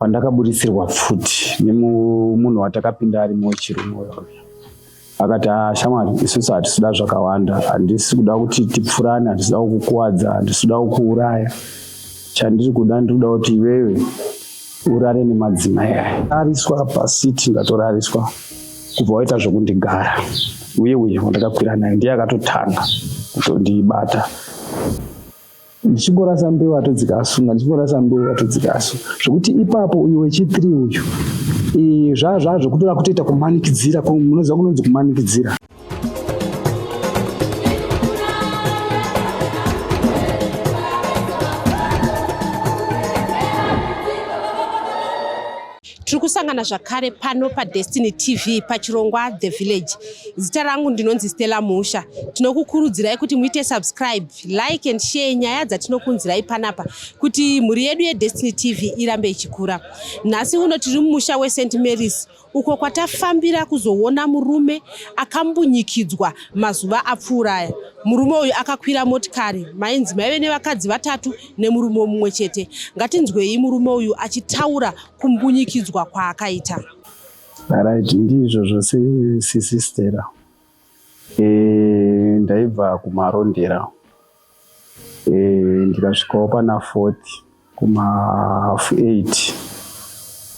pandakaburisirwa futi nemunhu watakapinda ari muchirume akati shamwari isusu hatisida zvakawanda, handisi kuda kuti tipfurane, handisida kukuwadza, handisida kukuuraya. Chandiri kuda ndikuda kuti iwewe urare nemadzimai aya. Ariswa pasiti ndatorariswa kubva waita zvokundigara. Uye wandakakwira naye ndiye akatotanga kutondibata. Ndichingorasa mbeu atodzikasunga, ndichingorasa mbeu atodzikasunga. Zvokuti ipapo uyu wechi3 uyu zvazvo kutoda kutoita kumanikidzira, munoziva kunonzi kumanikidzira. Tiri kusangana zvakare pano paDestiny TV pachirongwa The Village. Zita rangu ndinonzi Stella Musha. Tinokukurudzirai kuti muite subscribe, like and share nyaya dzatinokunzirai panapa kuti mhuri yedu yeDestiny TV irambe ichikura. Nhasi uno tiri mumusha weSt Mary's uko kwatafambira kuzoona murume akambunyikidzwa mazuva apfuuraya. Murume uyu akakwira motikari, mainzi maive nevakadzi vatatu nemurume mumwe chete. Ngatinzwei murume uyu achitaura kumbunyikidzwa kwaakaita. Right, ndizvo zvose Sisi Stella. Ndaibva kumarondera. Ndikasvikawo pana 40 kuma 8.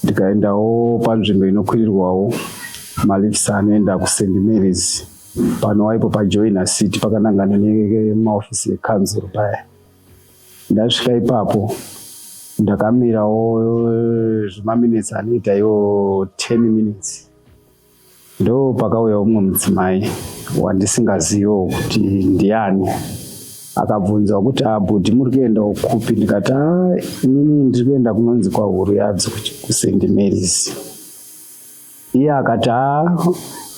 Ndikaendawo panzvimbo inokwirirwawo malifts anoenda kuSt Mary's. Pano waipo paJoina City pakanangana nemaofisi ekanzuro paya. Ndasvika ipapo ndakamirawo zvimaminitsi anoita iwo 10 minutes. Ndo pakauya umwe mudzimai wandisingaziviwo kuti ndiani. Akabvunza kuti bhudhi muri kuenda kupi? Ndikati inini ndiri kuenda kunonzi kwaHuru yadzo kuSt Mary's. Iye akati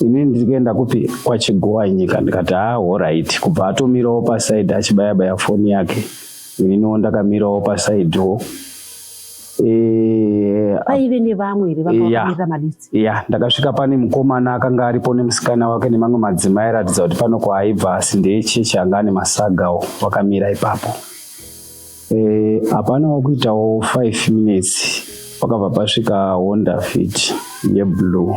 inini ndiri kuenda kupi? KwaChigowa nyika. Ndikati alright. Kubva atomirawo pasaidhi achibaya-baya foni yake. Ininiwo ndakamirawo pasaidiwo. Paive nevamwe here vakamirira maditsi? Ya, ndakasvika pane mukomana akanga aripo nemusikana wake nemamwe madzimai aratidza kuti pano kwaaibva asi ndechechi anga ane masagawo wakamira ipapo. Hapana wakuitawo 5 minutes pakabva pasvika Honda Fit yeblue.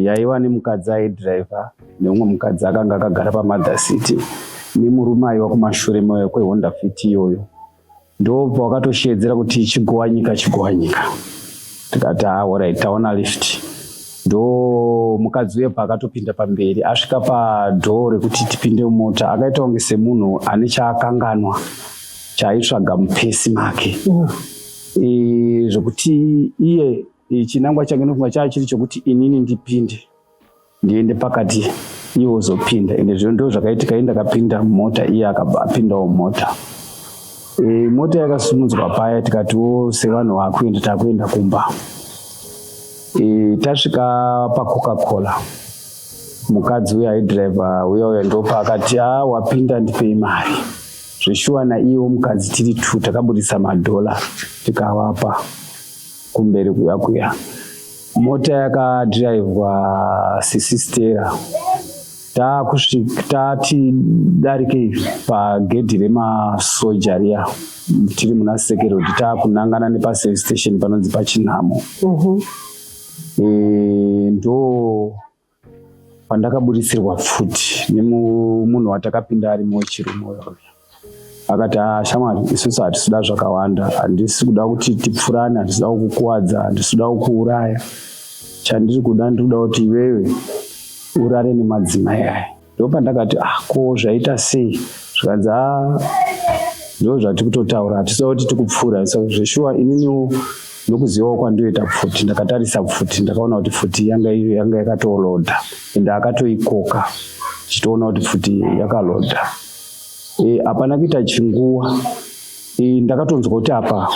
Yaiva nemukadzi aidhiraivha neumwe mukadzi akanga akagara paMother City nemurume aiva kumashure kweHonda Fit iyoyo. Ndo pakatoshedzera kuti Chigowa nyika. Tikati alright, taona lift. Ndo mukadzi uye paakatopinda pamberi, asvika padhoo rekuti tipinde mumota akaita kunge semunhu ane chaakanganwa chaaitsvaga mupesi make. Zvokuti iye chinangwa change nofunga chaa chiri chokuti inini ndipinde ndiende pakati iye ozopinda. Ende zvino ndo zvakaitika. Ndakapinda mumota iye akapindawo mumota. Mota yakasimudzwa paya tikatiwo sevanhu vakuenda takuenda kumba. Tasvika paCoca-Cola. Mukadzi uya aidhiraivha uya ndopa akati wapinda ndipei mari. Zveshuwa naiwo mukadzi tiri 2 takabudisa $1 tikavapa kumberi kuya. Mota yakadhiraivwa Sisi Stella. Tati darike pagedhi remasoja riya tiri muna security takunangana nepaservice station panonzi paChinhamo. Ndo pandakaburisirwa futi nemunhu watakapinda ari muchirume akati shamwari isusu hatisida zvakawanda, handisi kuda kuti tipfurane, handisida kukuwadza, handisida kukuuraya. Chandiri kuda ndikuda kuti iwewe urare nemadzimai aya. Ndo pandakati ko zvaita sei? Zvikanzi ndo zvati kutotaura, hatisida kuti tikupfuura. Zveshuwa ininiwo nokuzivawo kwandoita futi ndakatarisa futi ndakaona kuti futi yanga yakatoloda ende akatoikoka chitoona kuti futi yakaloda. Hapana kuita chinguwa. Ndakatonzwa kuti apa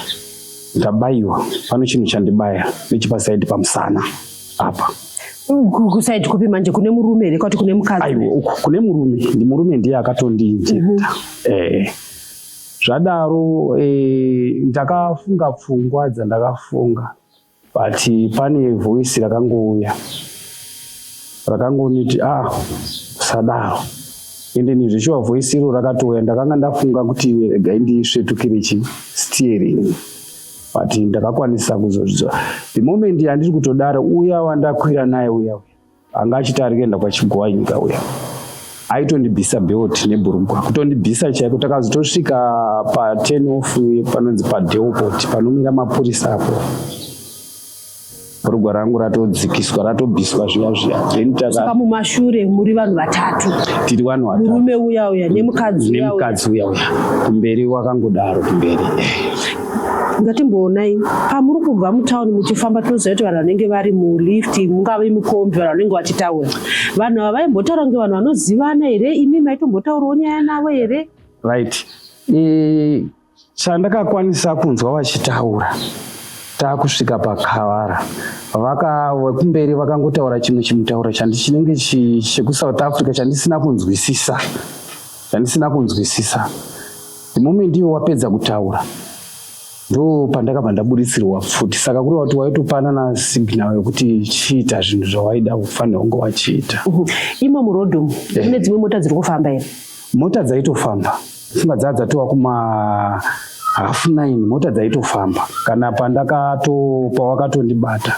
ndabayiwa, pane chinhu chandibaya nechipasaidi pamusana apa. Kusaidi kupi manje? Kune murume here kwati kune mukadzi? Aiwa, kune murume. Murume ndiye akatondinjekta. Zvadaro ndakafunga pfungwa dzandakafunga, but pane voice rakangouya rakangoniti sadaro. Ende nizvishuwa voice iro rakatouya ndakanga ndafunga kuti regai ndisvetukire steering. but ndakakwanisa kuzozvidzwa. The moment yandiri kutodaro uya wandakwira naye uya anga achiti ari kuenda kwachigwa nyika uya aitondibvisa belt nebhurugwa kutondibvisa chaiko. Takazotosvika pa10 off panonzi paDeoport panomira mapurisa apo, bhurugwa rangu ratodzikiswa ratobviswa zviya then saka mumashure muri vanhu vatatu, tiri vanhu vatatu, murume uya nemukadzi uya kumberi wakangodaro kumberi. Ngatimboonai pamuri kubva mutauni muchifamba toziva kuti vanhu vanenge vari mulift mungave mukombi vanhu vanenge vachitaura, vanhu ava vaimbotaura kunge vanhu vanozivana here? Imi maitombotaurawo nyaya navo here? Right. Chandakakwanisa kunzwa vachitaura taakusvika pakavara vekumberi vakangotaura chimwe chimutauro chinenge chekuSouth Africa chandisina kunzwisisa. The moment iwo wapedza kutaura ndo pandakabva ndaburitsirwa futi. Saka kureva kuti waitopanana signal yokuti chiita zvinhu zvawaida kufanira kunge wachiita. Imo murodhomu mune dzimwe mota dziri kufamba here? Mota dzaitofamba, pfungwa dzadzatowa kuma 9:30 mota dzaitofamba kana pawakatondibata.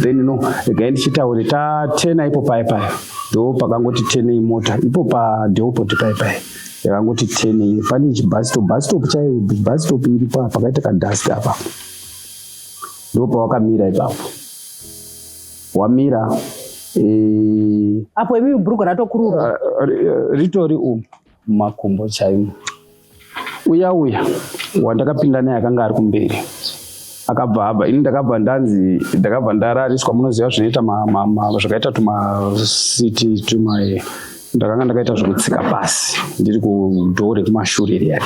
Then regai ndichitaure ta10 ipo paya ndo pakangoti 10 mota ipo paDeoport paya yakangoti 10 pane bus stop chaiyo, bus stop iri pakaita kadust apa ndo pawakamira ipapo. Wamira apo imi bhurugwa ratokururwa ritori mumakumbo chaimo. Uya wandakapinda naye akanga ari kumberi akabva abva. Ini ndakabva ndarariswa. Munoziva zvinoita zvakaita tumasiti tumae, ndakanga ndakaita zvokutsika pasi ndiri kudhoo rekumashure riya.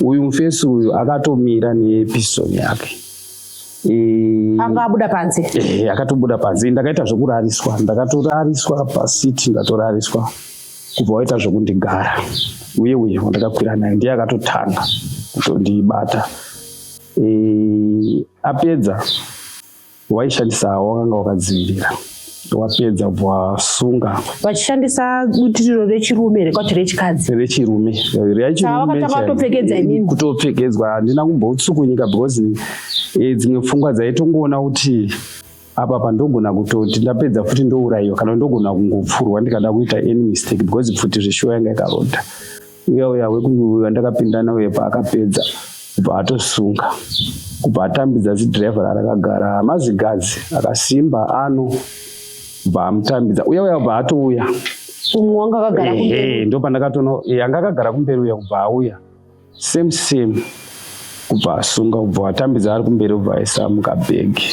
Uyu mufesi uyu akatomira nepistoni yake akabuda panze. Akatobuda panze. Ndakaita zvokurariswa, ndakatorariswa pasiti, ndatorariswa kubva waita zvokundigara. Uye wandakakwira naye ndiye akatotanga kutondibata. Apedza waishandisa wakanga wakadzivirira, wapedza wasunga vachishandisa butiriro rechirume rekwati rechikadzi rechirume kutopfekedzwa. Handina kumbotsukunyika because dzimwe pfungwa dzaitongoona kuti apa pandogona kutoti ndapedza futi ndourayiwa kana ndogona kungopfurwa ndikada kuita any mistake because futi zveshow yanga yakaronda. Uya wandakapinda naye paakapedza kubva atosunga kubva atambidza zidhiraivha rakagara mazigadzi akasimba kubva amutambidza. Uya kubva atouya ndo pandakatoona anga akagara kumberi uya kubva auya same kubva asunga kubva atambidza ari kumberi kubva aisa mukabhegi.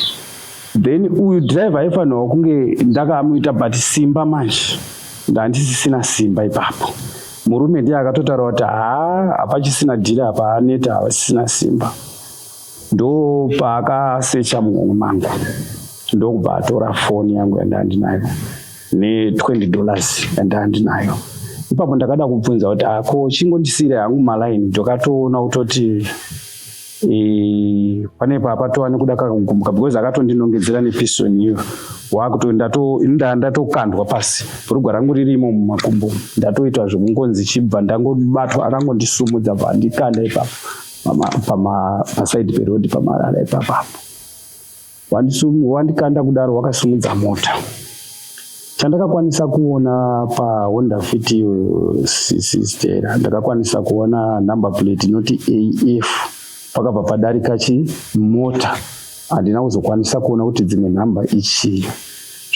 Then uyu dhiraivha aifanirwa kunge ndakamuita but simba manje ndandisisina simba ipapo. Murume ndiye akatotaura kuti hapachisina dhira apa aneta havasisina simba. Ndo paakasecha mumwoyo mangu ndokubva atora foni yangu yandandinayo ne$20 yandandinayo. Ipapo ndakada kubvunza kuti ko chingondisiyira yangu malaini. Ndokatoona kutoti panepo apatowane kuda kakugumuka because akatondinongedzera nepistoni iyo ndatokandwa pasi. Bhurugwa rangu ririmo mumakumbo ndatoitwa zvokungonzi chibva ndangobatwa akangondisumudza bva ndikanda ipapo pasaidi perodhi pamarara ipapo. Wandikanda kudaro wakasumudza mota. Chandakakwanisa kuona paHonda Fit Stera ndakakwanisa kuona number plate inoti AF pakabva padarika mota. Handina kuzokwanisa kuona kuti dzimwe nhamba ichii.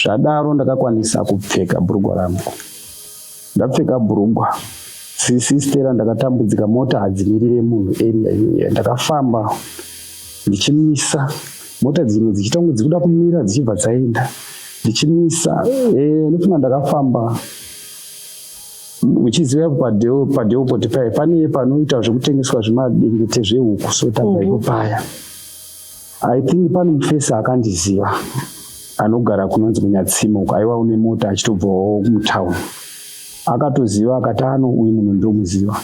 Zvadaro ndakakwanisa kupfeka bhurugwa rangu. Ndapfeka bhurugwa Stera ndakatambudzika, mota hadzimirire munhu area iyoyo. Ndakafamba ndichimisa mota dzimwe dzichitangwe dzikuda kumira dzichibva dzaenda ndichimisa. Ndofunga ndakafamba uchiziva paDeoport paya pane panoita zvekutengeswa zvemadengete zvehuku sotanga ipo paya. I think pane mufesi akandiziva anogara kunonzi Munyatsimo aiwa une mota achitobvawo kumutauni. Akatoziva akati uyu munhu ndomuziva.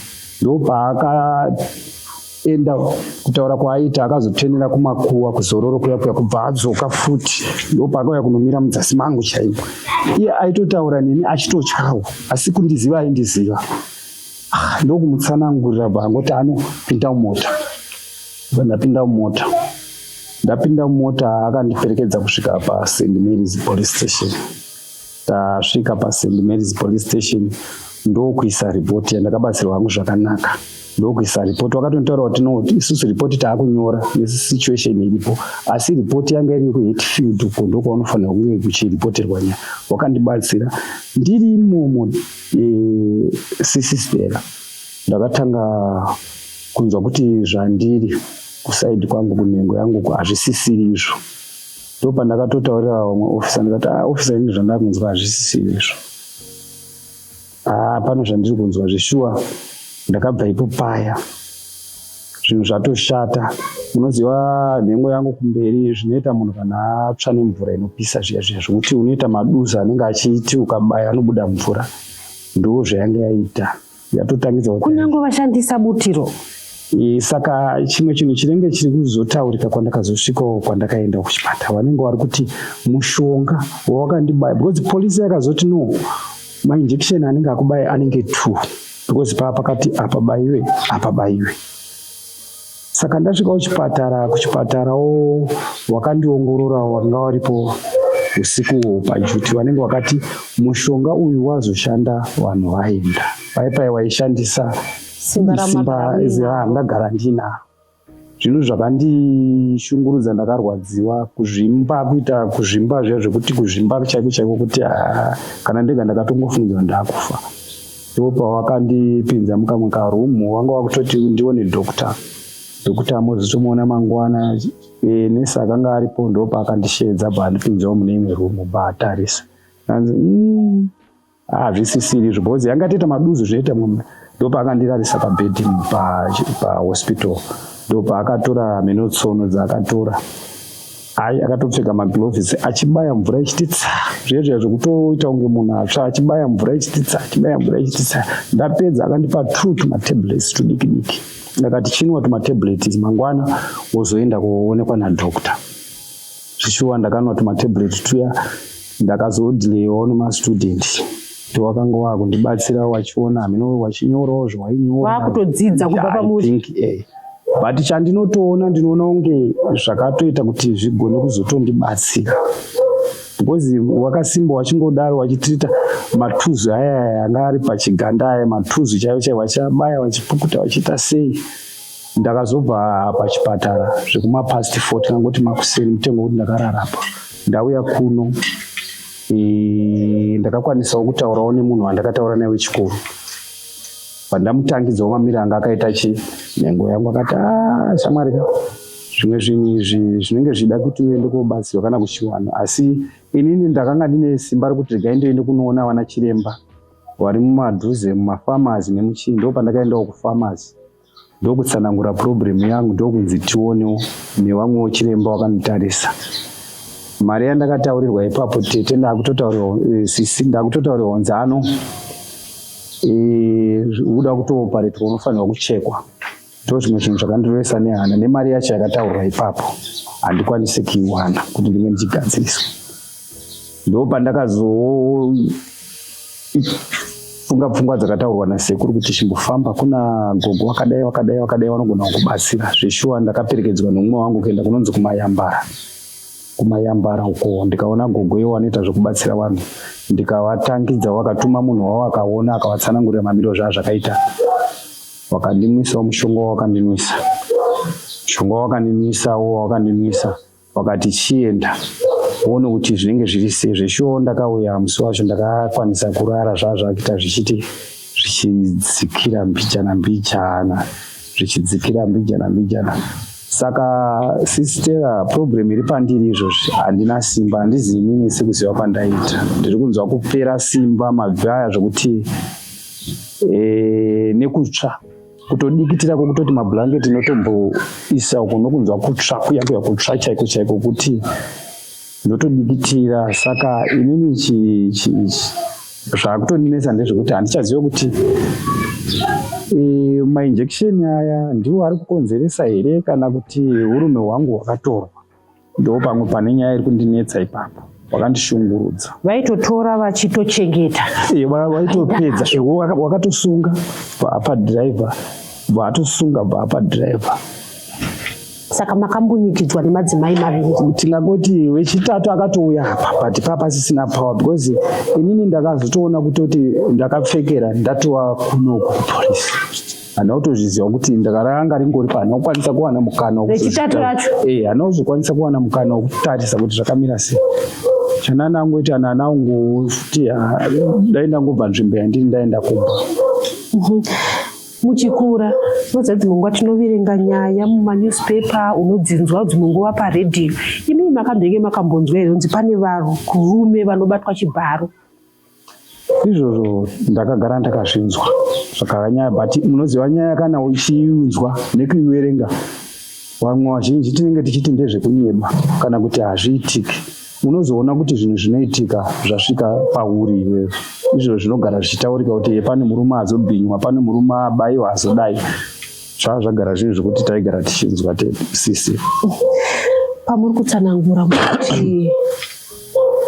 Ndo paakaenda kutaura kwaaita akazotenera kumakuwa kuzororo kuya kubva adzoka futi. Ndo paakauya kunomira mudzasi mangu chaimo. Iye aitotaura neni achitotyawo asi kundiziva aindiziva. Ndokumutsanangurira bva angoti pinda mumota. Ndapinda mumota ndapinda mumota akandiperekedza kusvika paSt Mary's police station. Tasvika paSt Mary's police station ndokuisa ripoti yandakabatsirwa hangu zvakanaka. Ndokuisa ripoti wakatontaura kuti no isusu ripoti taakunyora nesituation iripo, asi ripoti yanga iri kuHatfield uko ndokwaunofanira kunge kuchiripoterwa nyaya. Wakandibatsira ndiri imomo Sisistera ndakatanga kunzwa kuti zvandiri kusaidi kwangu kunhengo yangu hazvisisiri izvo. Ndopandakatotaurira vamwe ofisa ndikati ofisa ini zvandakunzwa hazvisisiri izvo. Pano zvandiri kunzwa zveshuwa. Ndakabva ipo paya zvinhu zvatoshata. Unoziva nhengo yangu kumberi zvinoita munhu kana atsva nemvura inopisa zviya zvokuti unoita maduza anenge achiti ukabaya anobuda mvura. Ndo zvayanga yaita. Yatotangidza kuti kunyange vashandisa butiro. Saka chimwe chinhu chinenge chiri kuzotaurika kwandakazosvikawo kwandakaenda kuchipatara vanenge vari kuti mushonga wawakandibaya, because polisi yakazoti no mainjection anenge akubaya anenge 2, because pakati apabaiwe. Saka ndasvika kuchipatarawo wakandiongorora wanga waripo usiku pajuti vanenge wakati mushonga uyu wazoshanda vanhu vaenda paipai waishandisa simba ndagara ndina. Zvinhu zvakandishungurudza, ndakarwadziwa kuita kuzvimba zviya zvekuti kuzvimba chaiko kuti kana ndega ndakatongofungidzwa ndakufa. Ndipo wakandipinza mukamwe karumu wanga wakutoti ndione dokta mozotomuona mangwana. Nesi akanga aripo ndopa akandishedza pandipinzawo mune imwe rumu baatarisa. Hazvisisiri izvo because yangatoita maduzu zvoita mumwe. Ndopa akandirarisa pabhedhi pahospital. Ndopa akatora minotsono dzaakatora. Akatopfeka magloves achibaya mvura ichititsa. Zviya zvokutoita kunge munhu atsva achibaya mvura ichititsa. Ndapedza akandipa 2 tumatablets tudiki. Ndakati chinwa tumatablets mangwana wozoenda kuonekwa nadokta. Zvishuwa ndakanwa tumatablets tuya ndakazodhileyiwawo nemastudent. Wakanga wakundibatsira wachiona mino wachinyorawo zvawainyora. Wakutodzidza kubva pamuti. But chandinotoona ndinoona unge zvakatoita kuti zvigone kuzotondibatsira. Because wakasimba wachingodaro wachitrita matuzu aya anga ari pachiganda aya matuzu chaiwo wachabaya wachipukuta wachiita sei. Ndakazobva pachipatara zvekuma past 4 ngoti makuseni mutengo kuti ndakararapa. Ndauya kuno ndakakwanisawo kutaurawo nemunhu wandakataura naye wechikuru. Pandamutangidzawo mamiro anga akaita nhengo yangu akati shamwari zvimwe zvinenge zvida kuti uende kobatsirwa kana kuchiwana, asi inini ndakanga ndine simba rekuti ndingaende kunoona vana chiremba vari mumadhuze mumafamazi nemuchini. Ndo pandakaendawo kufamazi ndokutsanangura problem yangu ndokunzi tionewo nevamwewo chiremba wakanditarisa. Mari yandakataurirwa ipapo tete ndakutotaurirwa nzano uda kutooparetwa unofanirwa kuchekwa. Ndo zvimwe zvinhu zvakandirwesa nehana nemari yacho yakataurwa ipapo handikwanisi kuiwana kuti ndinge ndichigadziriswa. Ndo pandakazofunga pfungwa dzakataurwa nasekuru kuti chimbofamba kuna gogo wakadai vanogona kubatsira. Zveshuwa ndakaperekedzwa nomumwe wangu kuenda kunonzi kumayambara uko ndikaona gogo iwo anoita zvokubatsira vanhu. Ndikavatangidza wakatuma munhu wavo akaona akavatsanangurira mamiro zvazvakaita. Wakandimwisawo mushonga wakandinwisa wakati chienda uone kuti zvinenge zviri sei. Zveshuwa ndakauya musi wacho ndakakwanisa kurara zvazvakuita zvichidzikira mbijana. Saka Sisitera problem iri pandiri izvozvi handina simba, handizivi nini sekuziva pandaita. Ndiri kunzwa kupera simba mabvaya zvokuti nekutsva kutodikitira kwekutoti mabhlanketi inotomboisa uko nokunzwa kutsva kuya kutsva chaiko kuti ndotodikitira. Saka inini zvakutondinesa ndezvekuti handichaziva kuti mainjection aya ndiwo ari kukonzeresa here kana kuti urume hwangu hwakatorwa. Ndo pamwe pane nyaya iri kundinetsa ipapo, wakandishungurudza. Vaitotora vachitochengeta. Vaitopedza wakatosunga paapa driver, vatosunga paapa driver. saka makambunyikidzwa nemadzimai maviri. Tingangoti wechitatu akatouya apa but papasisina power because inini ndakazotoona kutoti ndakapfekera ndatowa kunoku kupolisi. Anotozviziva kuti ndakaranga ringori pana ukwanisa kuwana mukana wechitatu racho. Anozokwanisa kuwana mukana wokutarisa kuti zvakamira sei. Chanana angoti ana ungofuti dai ndangobva nzvimbo yandiri ndaenda kumba. Muchikura noza dzimwe nguva tinoverenga nyaya mumanewspaper, unodzinzwa dzimwe nguva paredhiyo. Imi makambenge makambonzwa here kunzi pane varume vanobatwa chibharo? Izvozvo ndakagara ndakazvinzwa zvakanyanya but munoziva nyaya kana uchiunzwa nekuiverenga vamwe vazhinji tinenge tichiti ndezvekunyeba kana kuti hazviitiki. Unozoona kuti zvinhu zvinoitika zvasvika pauri iwewe. Izvo zvinogara zvichitaurika kuti pane murume azobhinywa, pane murume abayiwa azodai. Zvagara zvinhu zvokuti taigara tichinzwa sisi. Pamuri kutsanangura kuti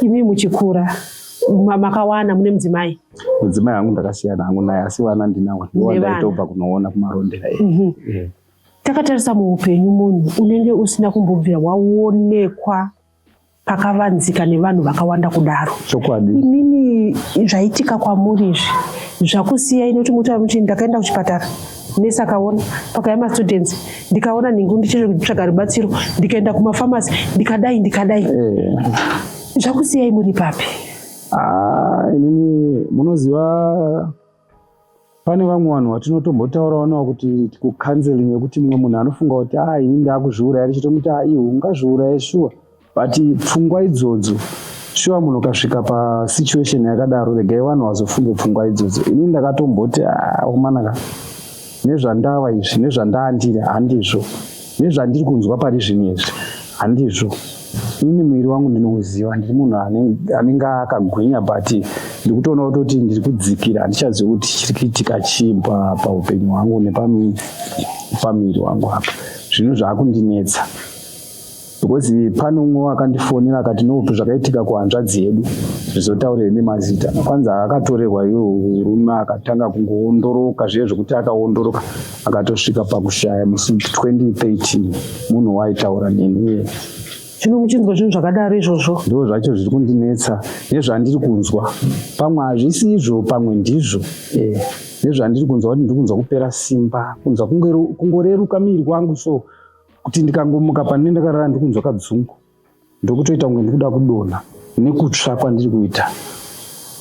imi muchikura makawana mune mudzimai? Mudzimai hangu ndakasiyana hangu naye asi vana ndinawo. Ndaitobva kunoona kumarondera. Takatarisa muupenyu munhu unenge usina kumbobvira waonekwa pakavanzika nevanhu vakawanda kudaro. Chokwadi. Imimi zvaitika kwamuri izvi zvakusiyai nekuti muti ndakaenda kuchipatara nesi akaona pakauya mastudents ndikaona ningu ndichiri kutsvaga rubatsiro ndikaenda kumafamasi ndikadai. Zvakusiyai muri papi? Inini munoziva pane vamwe vanhu vatinotombotaurawo navo kuti kukanzeling yekuti mumwe munhu anofunga kuti ini ndakuzviuraya richitomuti ungazviuraya shuwa but pfungwa idzodzo shuwa munhu ukasvika pasituation yakadaro regai vanhu vazofunge pfungwa idzodzo. Ini ndakatomboti omanaka nezvandava izvi nezvandandiri handizvo, nezvandiri kunzwa pari zvinhu izvi handizvo. Ini mwiri wangu ndinoziva ndiri munhu anenge akagwinya but ndiri kutoona kutoti ndiri kudzikira handichazivi kuti chiri kuitika chii paupenyu hwangu nepamwiri wangu apa. Zvinhu zvaakundinetsa because pane umwe akandifonera akati nopi zvakaitika kuhanzvadzi yedu zvizotaurire nemazita. Kwanza akatorerwa iyo rume akatanga kungoondoroka zviye zvokuti akaondoroka akatosvika pakushaya musi 2013 munhu waitaura neni. Zvino muchinzwa zvinhu zvakadaro izvozvo? Ndo zvacho zviri kundinetsa nezvandiri kunzwa. Pamwe hazvisi izvo pamwe ndizvo. Nezvandiri kunzwa kuti ndiri kunzwa kupera simba, kunzwa kungoreruka miri wangu so kuti ndikangomuka pane ndakarara ndiri kunzwa kadzungu. Ndokutoita kunge ndiri kuda kudonha nekutsva kwandiri kuita.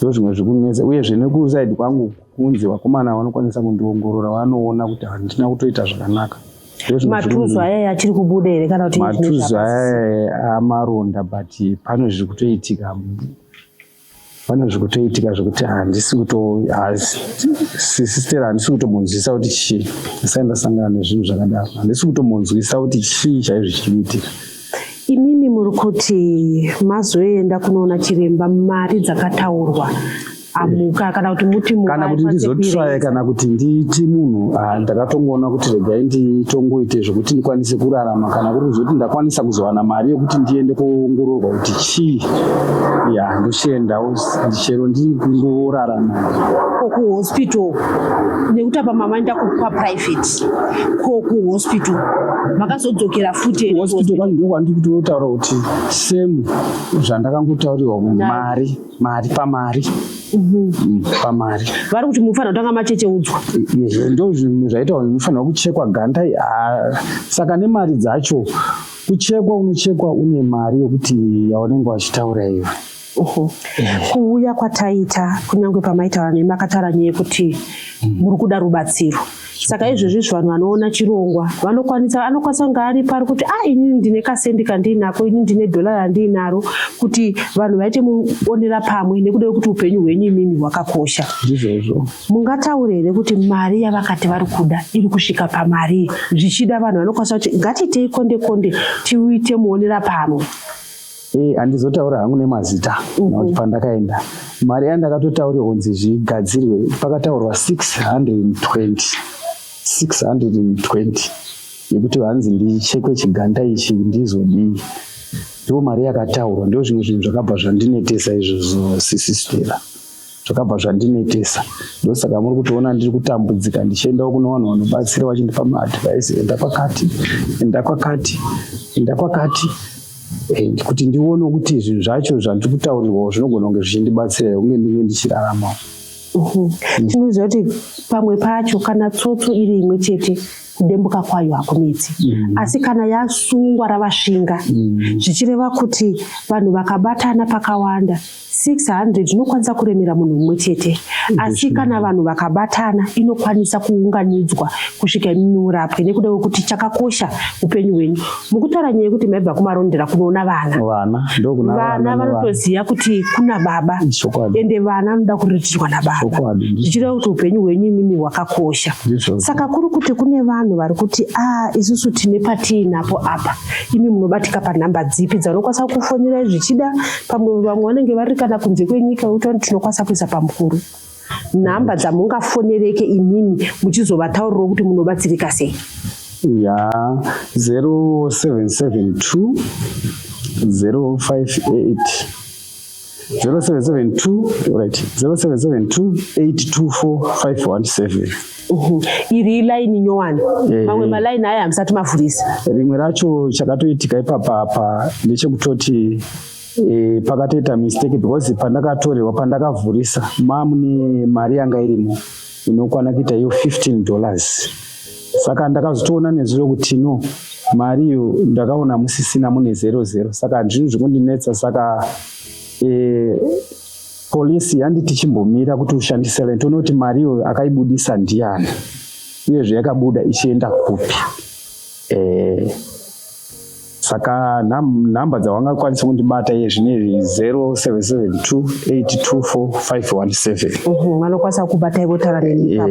Ndo zvimwe zviri kunetsa uyezve nekusaidi kwangu kunzi vakomana vanokwanisa kundiongorora vanoona kuti handina kutoita zvakanaka. Matuzu aya achiri kubuda here kana kuti matuzu aya amaronda but pane zviri kutoitika. Pane zviri kutoitika zvokuti handisi sisitera handisi kutomunzwisa kuti chii. Ndisaenda sangana nezvinhu zvakadaro. Handisi kutomunzwisa kuti chii chaizvo chiriitika. Imimi muri kuti mazoenda kunoona chiremba mari dzakataurwa amuka kana kuti muti kana kuti ndizotsvaya kana kuti nditi munhu ndakatongoona kuti regai nditongoite zvokuti ndikwanise kurarama kana kuri zvoti ndakwanisa kuzowana mari yokuti ndiende koongororwa kuti chii ndochiendawo chero ndiri kungorarama kuhospital nekuti apa mama enda kuprivate kuhospital makazodzokera futi hospital kwani ndiko kwandiri kutotaura kuti semu zvandakangotaurirwa mari pamari. Pamari vari kuti munofanira kutanga machecheudzwa. Ndo zvinhu zvaita kuti munofanira kuchekwa ganda. Saka nemari dzacho kuchekwa unochekwa une mari yokuti yaunenge wachitaura iyo. Kuuya kwataita kunyange pamaitaura nemi makataura nyaya yekuti muri kuda rubatsiro. Saka izvozvi vanhu vanoona chirongwa anokwanisa kunge ari pari kuti inini ndine kasendi kandinako, inini ndine dollar randinaro, kuti vanhu vaite muonera pamwe nekuda kuti upenyu hwenyu imimi hwakakosha. Ndizvozvo. Mungataure here kuti mari yavakati vari kuda iri kusvika pamari zvichida vanhu vanokwanisa kuti ngatitei konde tiuite muonera pamwe. Handizotaura hangu nemazita kuti pandakaenda mari yandakatotaurirwa kunzi zvigadzirwe pakataurwa 620 yekuti vanzi ndichekwe chiganda ichi ndizodii. Ndo mari yakataurwa. Ndo zvimwe zvinhu zvakabva zvandinetesa izvozvo sisistera. zvakabva zvandinetesa. Ndosaka muri kutoona ndiri kutambudzika ndichiendawo kuno vanhu vanobatsira vachindipa maadvice, enda kwakati kuti ndione kuti zvinhu zvacho zvandiri kutaurirwawo zvinogona kunge zvichindibatsira kunge ndinge ndichirarama. Tinoziva kuti pamwe pacho kana tsotso iri imwe chete kudembuka kwayo hakunetsi, asi kana yasungwa ravasvinga zvichireva kuti vanhu vakabatana pakawanda 600 inokwanisa kuremera munhu mumwe chete, asi kana vanhu vakabatana inokwanisa kuunganidzwa kusvika inorapwe, nekuda kwekuti chakakosha upenyu hwenyu. Mukutaura nyaya yekuti maibva kumarondera kunoona vana vanotoziva kuti kuna baba, ende vana vanoda kuriritirwa nababa, zvichireva kuti upenyu hwenyu imimi hwakakosha. Saka kuri kuti kune vanhu vari kuti isusu tine patiinapo apa, imi munobatika panhamba dzipi dzaunokwanisa kufonera zvichida, pamwe vamwe vanenge vari kana kunze kwenyika utoni tinokwanisa kuisa pamukuru nhamba dzamungafonereke imimi muchizovataurirawo kuti munobatsirika sei. 0772 058 824 iri laini nyowani, mamwe malaini aya hamusati mavhurisa. Rimwe racho chakatoitika ipapa ndechekutoti pakatoita mistake because pandakatorerwa pandakavhurisa mune mari yanga irimo inokwana kuita iyo $15. Saka ndakazotoona nezuro kuti no mari iyo ndakaona musisina mune 00, saka zvinhu zvekundinetsa. Saka polisi yanditi chimbomira kuti ushandise toona kuti mari iyo akaibudisa ndiani uyezve yakabuda ichienda kupi. Saka nhamba dzavangakwanisa kundibata iye zvinezvi 0772 824 517. Vanokwanisa kubata ivo taura neni.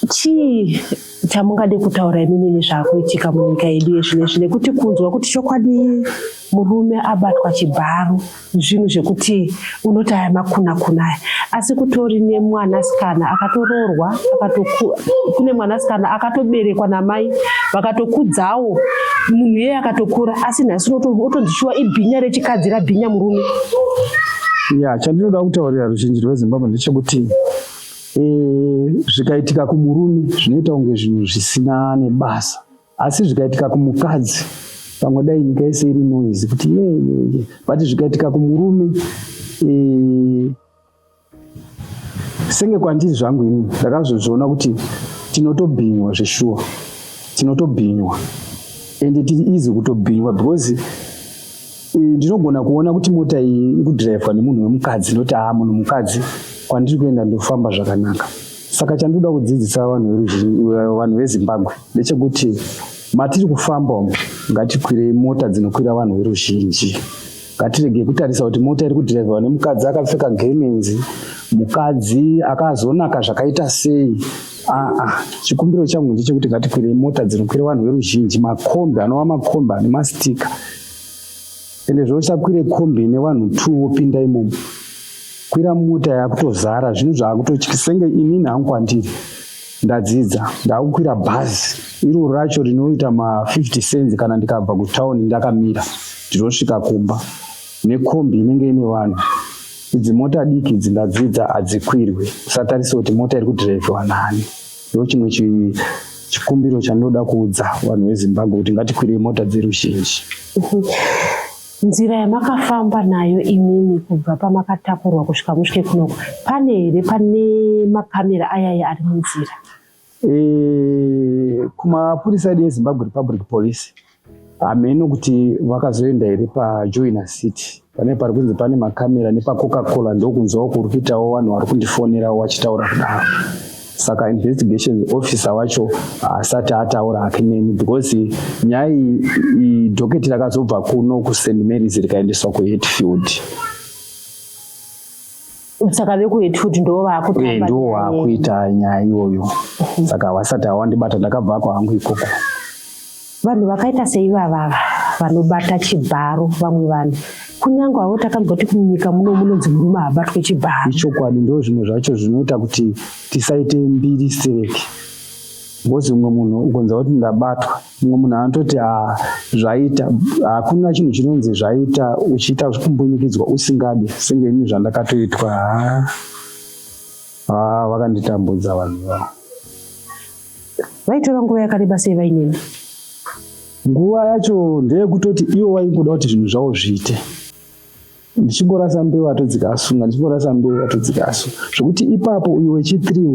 Chii chamungade kutaura imimi nezvaakuitika munyika yedu yezvinezvi, nekuti kunzwa kuti chokwadi murume abatwa chibharo zvinhu zvekuti unoti aya makuna-kunaya, asi kutori nemwanasikana akatoroorwa, kune mwanasikana akatoberekwa namai vakatokudzawo munhu iye akatokura, asi nhasi otonzishuwa ibhinya rechikadzi rabhinya murume. Chandinoda kutaurira ruzhinji rweZimbabwe ndechekuti zvikaitika kumurume zvinoita kunge zvinhu zvisina nebasa, asi zvikaitika kumukadzi pamwe dai nyika yese iri noise kuti but zvikaitika kumurume senge kwandiri zvangu ini ndakazozviona kuti tinotobhinywa zveshuwa, tinotobhinywa ende tiri easy kutobhinywa because ndinogona kuona kuti mota iyi iri kudhiraivhwa nemunhu wemukadzi noti munhu mukadzi kwandiri kuenda ndofamba zvakanaka. Saka chandoda kudzidzisa vanhu veZimbabwe ndechekuti matiri kufamba umu ngatikwirei mota dzinokwira vanhu veruzhinji. Ngatirege kutarisa kuti mota iri kudhiraivhwa nemukadzi akapfeka gemenzi, mukadzi akazonaka zvakaita sei. Chikumbiro changu ndechekuti ngatikwirei mota dzinokwira vanhu veruzhinji, makombi anova makombi ane mastika, ende zvochakwire kombi ine vanhu 2 wopinda imomo. Kwira mota yakutozara zvinhu zvaakutotyisenge inini hangu kwandiri ndadzidza ndakukwira bhazi iro racho rinoita ma50 cents kana ndikabva kutauni ndakamira ndinosvika kumba, nekombi inenge ine vanhu. Idzi mota diki idzi ndadzidza hadzikwirwe, usatarisa kuti mota iri kudhiraivhwa nani. Ndo chimwe chikumbiro chandinoda kuudza vanhu veZimbabwe kuti ngatikwirei mota dzeruzhinji. Nzira yamakafamba nayo imimi kubva pamakatakurwa kusvika musvike kunoko, pane makamera ayaya ari munzira? Kumapurisa edu eZimbabwe Republic Police hameno kuti vakazoenda here paJoina City, pane pari kunzi pane makamera nepaCoca-Cola ndokunzwawo kuri kuitawo vanhu vari kundifonerawo vachitaura kudaro. Saka investigation officer wacho asati ataura hakineni because nyaya iyi dhoketi rakazobva kuno kuSt Mary's rikaendeswa kuHatfield. Saka vekuHatfield ndo vakuita nyaya iyoyo. Saka vasati hawandibata ndakabva kwangu ikoko. Vanhu vakaita sei vavava vanobata chibharo vamwe vanhu, kunyange havo takamboti kunyika muno munonzi murume abatwe chibharo. Ichokwadi ndo zvimwe zvacho zvinoita kuti tisaite mbiri sereki. Ngozi umwe munhu ugonza kuti ndabatwa, umwe munhu anototi zvaita, hakuna chinhu chinonzi zvaita uchiita kumbunikidzwa usingade, senge ini zvandakatoitwa. Vakanditambudza vanhu vavo. Vaitora nguva yakareba sei vainini? Nguva yacho ndeyekutoti ivo vaingoda kuti zvinhu zvavo zviite. Ndichingorasa mbeu atodzikasunga, ndichingorasa mbeu atodzikasunga. Zvokuti ipapo uyu wechi3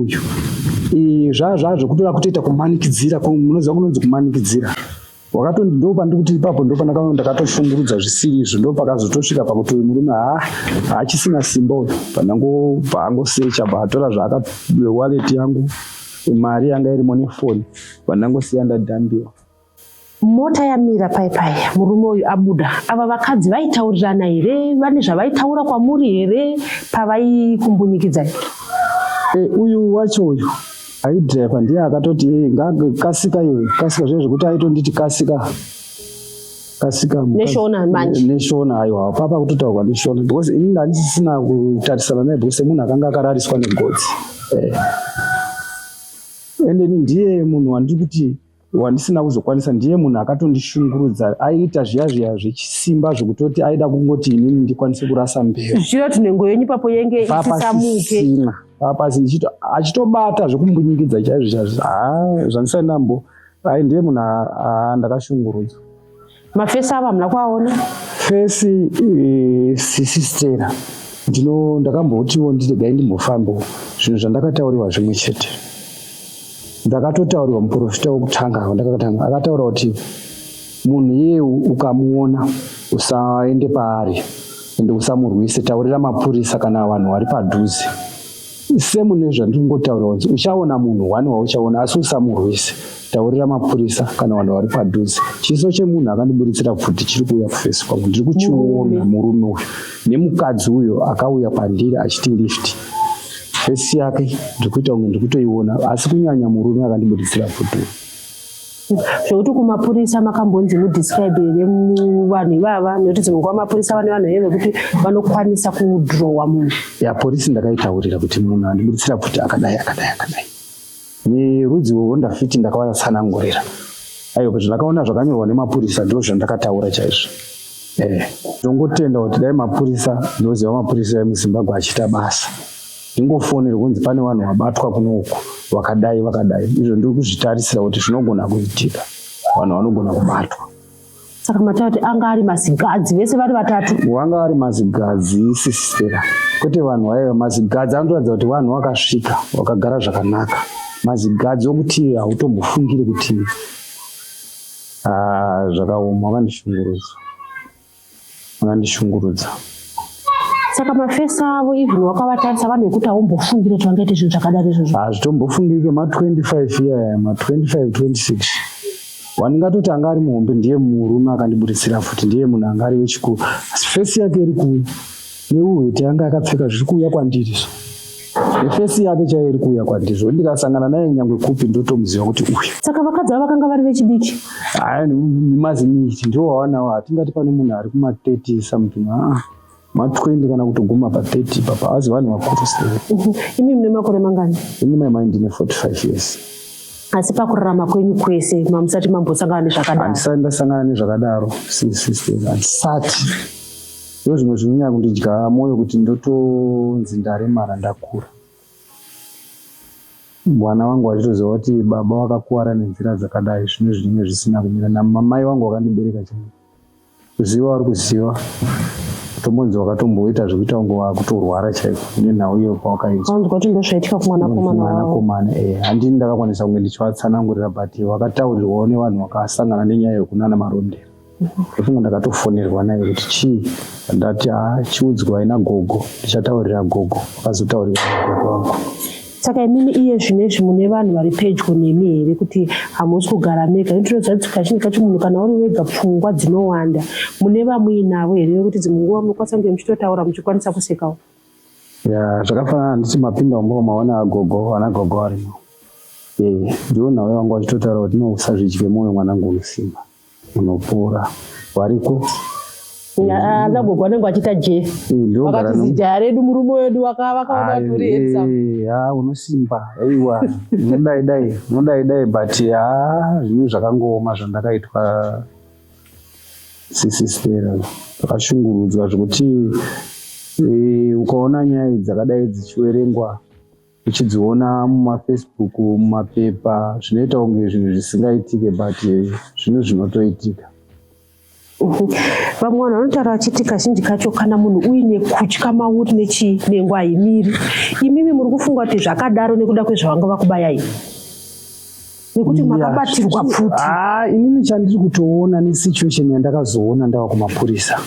uyu zvazvo kutora kutoita kumanikidzira, munoziva kunonzi kumanikidzira. Ndo pandiri kuti ipapo ndo ndakatoshungurudza zvisiri izvo, ndo pakazotosvika pakuti uyu murume haachisina simba uyu. Paangosecha paatora wallet yangu, mari yanga irimo nefoni, pandangosiya ndadhambiwa. Mota yamira paipai, murume uyu abuda. Ava vakadzi vaitaurirana here? Vane zvavaitaura kwamuri here pavaikumbunyikidza? Uyu wacho uyu aidhiraivha ndiye akatoti kasika iwe, kasika zvinhu zvekuti aitonditi kasika neshona manje. Neshona aiwa, papa kutotaurwa neshona because inini handisisina kutarisana naye because munhu akanga akarariswa negodzi. Ende ndiye munhu wandiri kuti wandisina kuzokwanisa, ndiye munhu akatondishungurudza, aiita zviya zvechisimba zvekutoti aida kungoti inini ndikwanise kurasa mbeu. Zvichiroti nhengo yenyu papo yenge isisamuke. Papasi achitobata zvekumbunyikidza chaizvo zvandisaendambo. Ndiye munhu ndakashungurudzwa. Mafesi ava muna kuaona? Fesi sisistera ndakambotiwo nditegai ndimbofambawo zvinhu zvandakatauriwa zvimwe chete. Ndakatotaurirwa muprofita wokutanga akataura kuti munhu iyeye ukamuona usaende paari ende usamurwise, taurira mapurisa kana vanhu vari padhuze. Semu nezvandiringotaura kuti uchaona munhu wani wauchaona asi usamurwise, taurira mapurisa kana vanhu vari padhuze. Chiso chemunhu akandiburitsira bvudzi chiri kuuya kufesi kwangu, ndiri kuchiona murume uyu nemukadzi uyo akauya pandiri achiti lift. Fesi yake ndiri kutoiona asi kunyanya murume akandiburitsira bvudzi. Zvokuti kumapurisa makambonzi mudescribe here vanhu ivava, nekuti dzimwe nguva mapurisa vane vanhu here vekuti vanokwanisa kudhirowa munhu. Polisi ndakaitaurira kuti munhu andiburitsira bvudzi akadai. Nerudzi rweHonda Fit ndakavatsanangurira. Aiwa zvandakaona zvakanyorwa nemapurisa ndo zvandakataura chaizvo. Ndongotenda kuti dai mapurisa, ndinoziva mapurisa emuZimbabwe achiita basa. Ndingofonera kunzi pane vanhu vabatwa kunoku vakadai. Izvo ndiri kuzvitarisira kuti zvinogona kuitika, vanhu vanogona kubatwa. Saka mataura kuti anga ari mazigadzi vese vari vatatu? Wanga ari mazigadzi sisitera. Kwete vanhu vaiva mazigadzi anotoratidza kuti vanhu vakasvika vakagara zvakanaka. Mazigadzi okuti hautombofungiri kuti zvakaoma. Vakandishungurudza. Saka mafesi avo even wakavatarisa vanhu vekuti haumbofungire kuti vangaite zvinhu zvakadaro izvozvo? Hazvitombofungirike ma25 year, ma25, 26. Wandingatoti anga ari muhombe ndiye murume akandiburitsira futi, ndiye munhu anga ari wechikuru. Asi fesi yake iri kuuya neuhete yanga akapfeka zviri kuuya kwandiri. Fesi yake chaiyo iri kuuya kwandiri. Ndikasangana naye nyangwe kupi ndotomuziva kuti uyu. Saka vakadzi ava vakanga vari vechidiki? Mazimiti ndiwo wawanawo, hatingati pane munhu ari kuma30 something. Ma20 kana kutoguma pa30 papa, asi vanhu vakuru sei. Imi mune makore mangani? Imi ndine 45 years. Asi pakurarama kwenyu kwese mamusati mambosangana nezvakadaro? Handisati ndasangana nezvakadaro sisters, handisati. Ndizvo zvimwe zvinonyanya kundidya mwoyo kuti ndotonzi ndaremara ndakura. Mwana wangu achitoziva kuti baba wakakuwara nenzira dzakadai, zvimwe zvinenge zvisina kumira, namamai wangu wakandibereka chaivo. Kuziva vari kuziva. Tombonzi wakatomboita zvekuita kunge wakutorwara chaiko nenhau iyo pawakaiswa. Wanzwa kuti ndozvaitika kumwanakomana. Handini ndakakwanisa kunge ndichivatsanangurira but wakataurirwawo nevanhu vakasangana nenyaya yokunana marondero. Ndofunga ndakatofonerwa naye kuti chii, ndati chiudzwa ina gogo, ndichataurira gogo. Wakazotaurirwa gogo wangu. Saka imimi iye zvinezvi mune vanhu vari pedyo nemi here kuti hamusi kugara mega? Ndinoziva kazhinji kacho munhu kana uri wega pfungwa dzinowanda. Mune vamuinavo here vekuti dzimwe nguva munokwanisa kunge muchitotaura muchikwanisa kusekawo? Zvakafanana nditi mapinda maona agogo, ana gogo varimo. Ndiwo nawe wangu vachitotaura kuti usazvidye mwoyo mwanangu unosimba, unopora. Wariko? Ana gogo vanenge vachiita jesi. Vakati zijaya redu murume wedu vakaona turi unosimba. Aiwa, unodai but zvinhu zvakangooma zvandakaitwa sisistera. Zvakashungurudzwa zvekuti ukaona nyaya dzakadai dzichiverengwa uchidziona mumafacebook, mumapepa, zvinoita kunge zvinhu zvisingaitike but zvinhu zvinotoitika. Vamwe vanhu vanotaura vachiti kazhinji kacho kana munhu uine kutya mauri nechinengwa haimiri. Imimi muri kufunga kuti zvakadaro nekuda kwezvavanga vakubayai nekuti makabatirwa pfuti? Inini chandiri kutoona nesituation yandakazoona ndava kumapurisa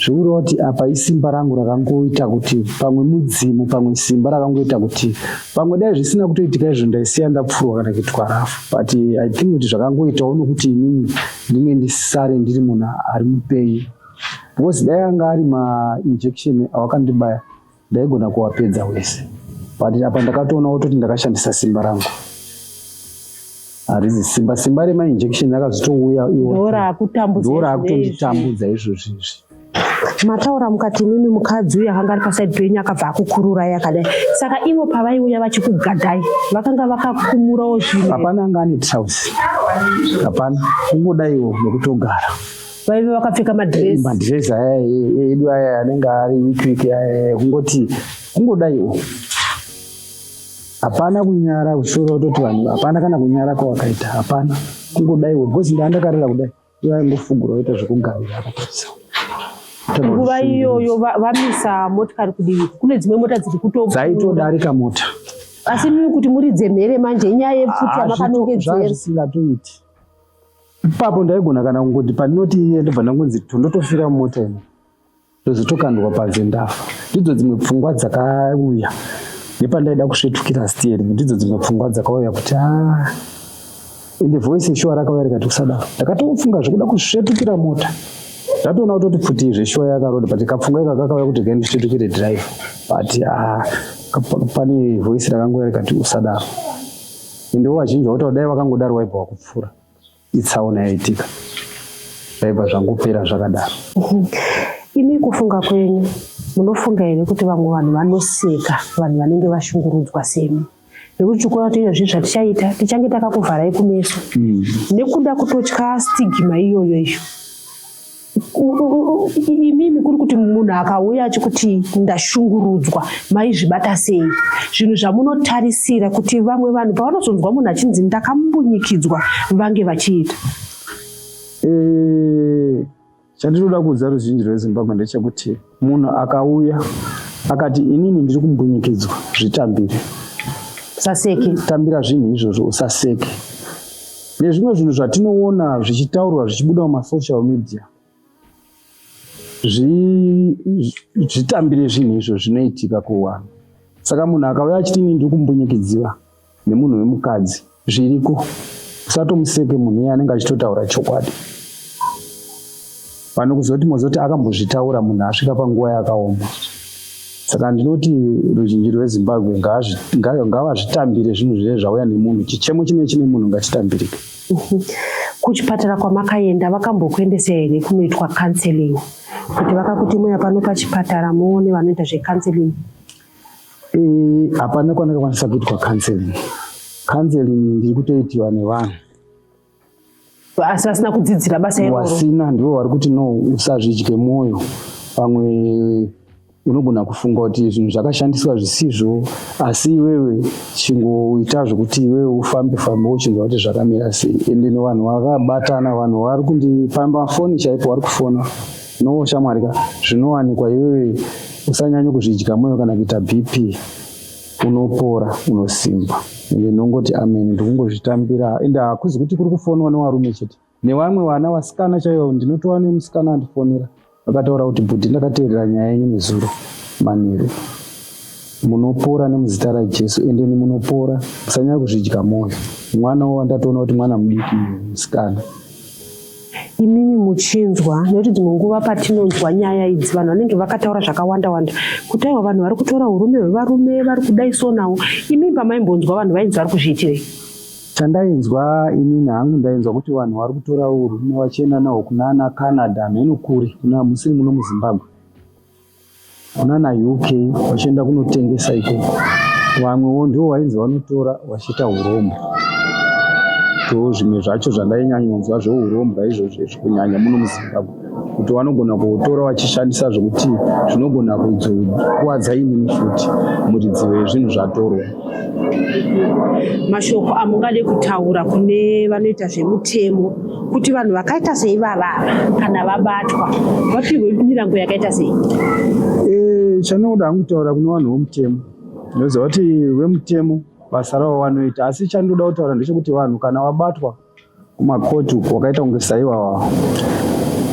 zvikureva kuti apa isimba rangu rakangoita kuti pamwe mudzimu pamwe simba rakangoita kuti pamwe dai zvisina kutoitika izvo ndaisiya ndapfurwa kana kuitwa rafu, but I think kuti zvakangoitawo nokuti inini ndinge ndisare ndiri munhu ari mupenyu, because dai anga ari mainjection awakandibaya ndaigona kuwapedza wese, but apa ndakatoona kuti ndakashandisa simba rangu. Harizi simba remainjection rakazotouya ndora kutonditambudza izvozvo. Mataura mukati mimi mukadzi uya akanga ari pasaidi penyu akabva akukururai akadai, saka ivo pavaiuya vachikugadhai vakanga vakakumurawo zvinhu? Hapana anga ane trausi, hapana, kungodaiwo nekutogara. Vaive vakapfeka madhirezi aya edu aya anenge ari wiki aya, kungodaiwo. Hapana kunyara kusoro kutoti vanhu, hapana kana kunyara kwawakaita, hapana, kungodaiwo, because ndandakarira kudai ivo aingofugura oita zvekugarira akapedzisa. Nguva iyoyo vamisa motikari kudivi, kune dzimwe mota dziri dzaitodarika mota. Asi mimi kuti muridze mhere manje inyaya yepfuti yamakanongedzera zvisingatoiti. Ipapo ndaigona kana kungoti pandinoti iye ndobva ndangonzi tondotofira mumota ino ndozotokandwa panze ndafa. Ndidzo dzimwe pfungwa dzakauya nepandaida kusvetukira steering, ndidzo dzimwe pfungwa dzakauya kuti ende voice yeshuwa rakauya rikati kusadaro ndakatofunga zvekuda kusvetukira mota. Ndatoona kutoti pfuti zveshuwa yakaroda, but kapfunga ika kakauya kuti gaindisvetukire drive, but pane voice rakangouya rikati usadaro. Endewo vazhinji vakuti dai vakangodaro waibva wakupfuura itsaona yaitika, zvaibva zvangopera zvakadaro. Imi kufunga kwenyu munofunga here kuti vamwe vanhu vanoseka vanhu vanenge vashungurudzwa semi, nekuti tikuona kuti izvozvi zvatichaita tichange takakuvharai kumeso nekuda kutotya stigma iyoyo izvo? Imimi kuri kuti munhu akauya achikuti ndashungurudzwa maizvibata sei? Zvinhu zvamunotarisira kuti vamwe vanhu pavanozonzwa munhu achinzi ndakambunyikidzwa vange vachiita? Chandinoda kuudza ruzhinji rweZimbabwe ndechekuti munhu akauya akati inini ndiri kumbunyikidzwa, zvitambire, usaseke, tambira zvinhu izvozvo, usaseke. Nezvimwe zvinhu zvatinoona zvichitaurwa zvichibuda mumasocial media, zvitambire zvinhu izvo zvinoitika kuvanhu. Saka munhu akauya achiti inini ndiri kumbunyikidziwa nemunhu wemukadzi, zviriko, usatomuseke munhu iye anenge achitotaura chokwadi. Pano kuzoti mozoti akambozvitaura munhu asvika panguva yakaoma. Saka ndinoti ruzhinji rweZimbabwe ngavazvitambire zvinhu zvine zvauya nemunhu, chichemo chine munhu ngachitambirike. Kuchipatara kwamakaenda vakambokuendesa here kunoitwa counseling? Kuti vakakuti muya pano pachipatara muone vanoita zvecounseling? Hapana kwanakakwanisa kuitwa counseling. Counseling ndiri kutoitiwa nevanhu asi vasina kudzidzira basa iroro. Wasina ndiwo vari kuti no, usazvidye mwoyo. Pamwe unogona kufunga kuti zvinhu zvakashandiswa zvisizvo, asi iwewe chingoita zvokuti iwewe ufambe uchinzwa kuti zvakamira sei. Ende nevanhu vakabatana, vanhu vari kundipamba foni chaipo, vari kufona no shamwarika, zvinowanikwa iwewe usanyanya kuzvidya mwoyo kana kuita BP, unopora, unosimba. Ende nongoti amen, ndikungozvitambira. Ende hakuzi kuti kuri kufonwa nevarume chete, nevamwe vana vasikana chaivo. Ndinotova nemusikana andifonera vakataura kuti bhudhi, ndakateerera nyaya yenyu nezuro manheru, munopora nemuzita raJesu, ende munopora, musanyanya kuzvidya mwoyo. Mwana wandatoona kuti mwana mudiki musikana. Imimi muchinzwa nekuti dzimwe nguva patinonzwa nyaya idzi vanhu vanenge vakataura zvakawanda wanda kuti aiwa vanhu vari kutora urume hwevarume vari kudaiso nawo. Imimi pamaimbonzwa vanhu vainzi vari kuzviitirei? Chandainzwa inini hangu ndainzwa kuti vanhu vari kutora urume vachienda nahwo kunana Canada, mhenu kuri kuna musiri muno muZimbabwe, kunana UK, vachienda kunotengesa ikoko. Vamwewo ndivo vainzi vanotora vachiita urombo. Zvimwe zvacho zvandainyanyanzwa zveurombwa izvozvo kunyanya muno muZimbabwe. kuti vanogona kutora vachishandisa zvokuti zvinogona kukuwadza inini futi muridzi wezvinhu zvatorwa. Mashoko amungade kutaura kune vanoita zvemutemo kuti vanhu vakaita sei vavava kana vabatwa vapihwe mirango yakaita sei? Chandinoda hangu kutaura kune vanhu vomutemo, ndinoziva kuti vemutemo basa ravo vanoita, asi chandinoda kutaura ndechekuti vanhu kana vabatwa kumakoti uko wakaita kunge saivava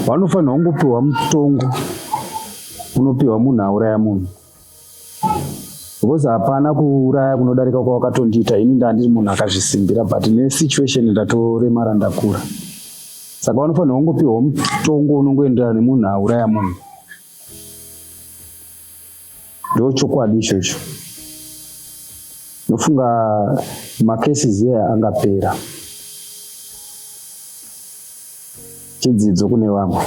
vanofanirwa kungopiwa mutongo unopiwa munhu auraya munhu, because hapana kuuraya kunodarika kwawakatondiita. Ini ndandiri munhu akazvisimbira but nesituation ndatoremara ndakura, saka vanofanirwa kungopiwa mutongo unongoenderana nemunhu auraya munhu. Ndo chokwadi ichocho. Nofunga macases aya angapera. Chidzidzo kune vamwe.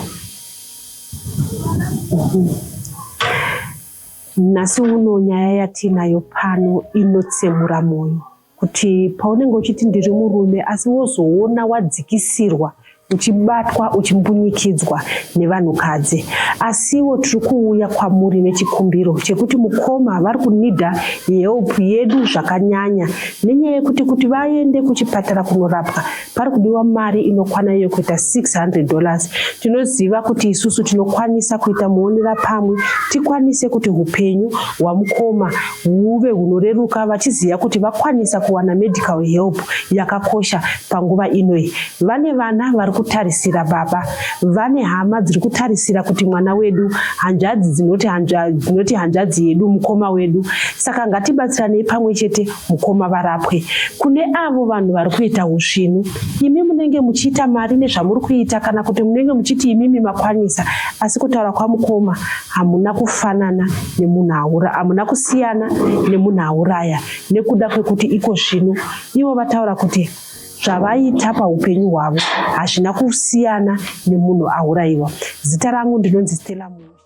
Nasi uno nyaya yatinayo pano inotsemura moyo kuti paunenge uchiti ndiri murume asi wozoona wadzikisirwa uchibatwa uchimbunyikidzwa nevanhukadzi, asiwo tiri kuuya kwamuri nechikumbiro chekuti mukoma vari kunidha help yedu zvakanyanya nenyaya yekuti vaende kuchipatara kunorapwa pari kudiwa mari inokwana iyo kuita $600. Tinoziva kuti isusu tinokwanisa kuita muonera pamwe tikwanise kuti upenyu hwamukoma huve hunoreruka, vachiziva kuti vakwanisa kuwana medical help yakakosha panguva inoi. Vane vana vari kutarisira baba, vane hama dziri kutarisira kuti mwana wedu, hanzvadzi dzinoti hanzvadzi yedu mukoma wedu. Saka ngatibatsiranei pamwe chete mukoma varapwe. Kune avo vanhu vari kuita usvinu, imi munenge muchiita mari nezvamuri kuita kana kuti munenge muchiti imimi makwanisa, asi kutaura kwamukoma hamuna kufanana nemunhu hamuna kusiyana nemunhu auraya nekuda kwekuti iko zvino ivo vataura kuti zvavaita paupenyu hwavo hazvina kusiyana nemunhu aurayiwa. Zita rangu ndinonzi Stella Musha.